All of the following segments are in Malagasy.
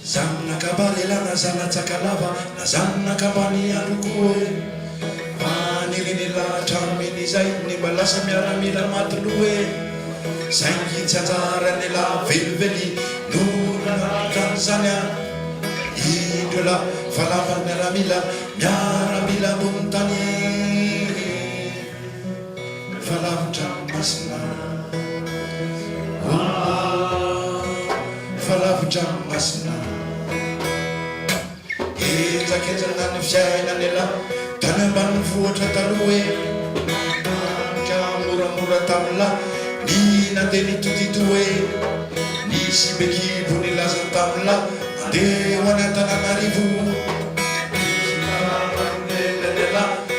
Zanna kabalela na zana takalava na zanna kabani alukoe Vanilila tamini zaini balasa miaramila matluwe Sangi tazara nila vilveli nura Tanzania Idola falava miaramila miaramila buntani Falavta masna Falavta masna Keza nani fyaina nila Tanaban fuota talue Kamura mura tamla Nina deni tutitue Nisi beki punila tamla Ade wanatana marivu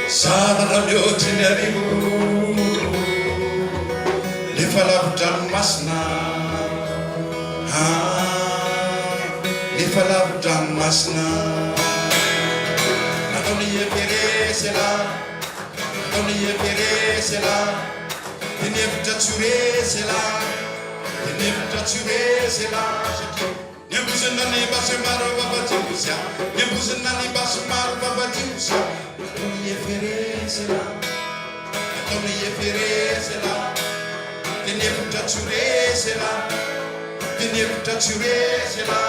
Sara lyoti narivu Lifalavuta masna Lifalavuta masna Toniye peresela, toniye peresela, tenevta turesela, tenevta turesela. Nebuzena ne basumaro babatiusa, nebuzena ne basumaro babatiusa. Toniye peresela, toniye peresela, tenevta turesela, tenevta turesela.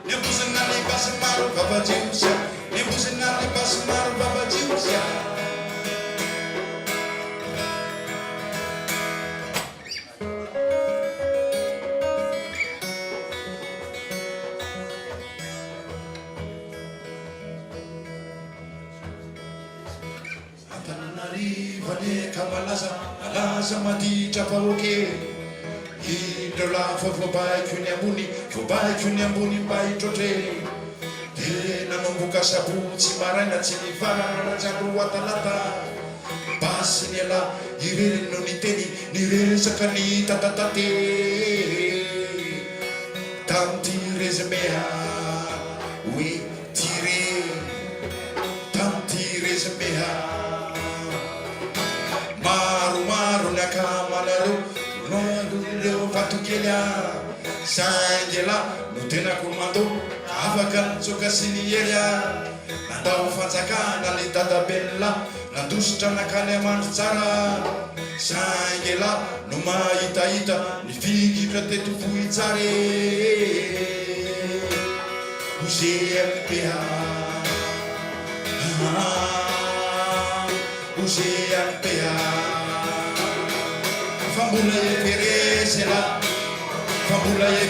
Nebuzena ne basumaro babatiusa. Nebuzena ne basumaro babatiusa. Atananariva ne kamalaza, alaza mati chapaoke. Idola fobai kunyambuni bai tote. Nambuka sabuti marana tinifara changu watalata basi nela irene noniteni nirene sakani tatatate tamtire zemea we tire tamtire zemea maru nakamalaru no patukelia sangela nutena kumando Avakan sukasini yeria Nandao fanzakana le dada bella Nandustra nakane manzara Sangela numa ita Nifigi pratetu fuizare Usiempea Usiempea Fambula ye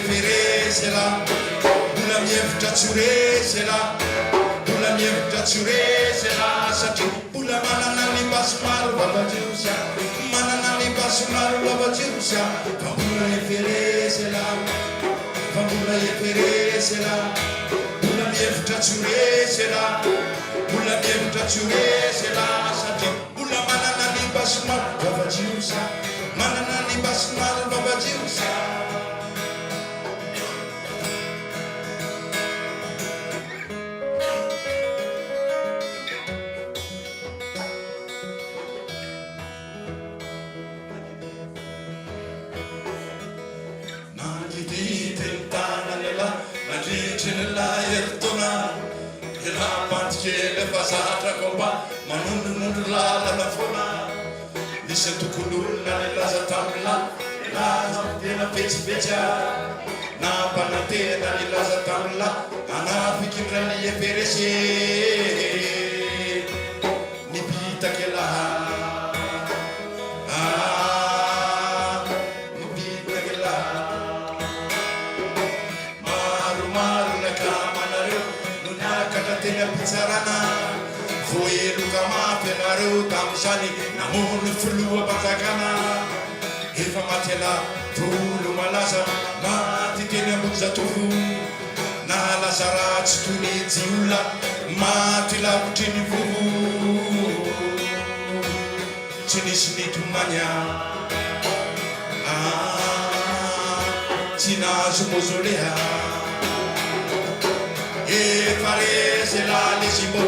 peresela Bula miefta churesela Sati Bula mananani basmaru babajusa Mananani basmaru babajusa Fambula ye peresela Bula miefta churesela Sati Bula mananani basmaru babajusa Mananani basmaru babajusa Fasata komba manundu la fona listen to kulula la zatamla la zatamla pecha na panate la zatamla ana fikira ni yeferese ni pita kela ni pita kela maru na kamanaru nuna katatena pizarana Foi kama penaro tamsani namun flua batakana Ifa matela tulu malasa mati tena buza tufu na la sarat tuni tiula mati la tini vuvu chini tumanya tina zumozolea e parece la lesibo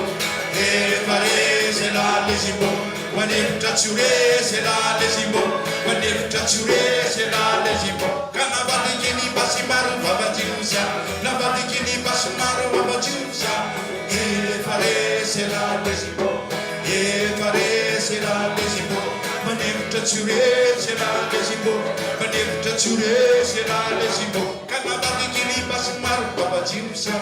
when if tature c'est la lesimbo when if tature c'est la lesimbo kana badikini basimaru babatiusa na badikini rehetra ialaizy mbô manevitra tsy ho resy ialaizy mbô ka nabakikiliba sy maro babajiro sa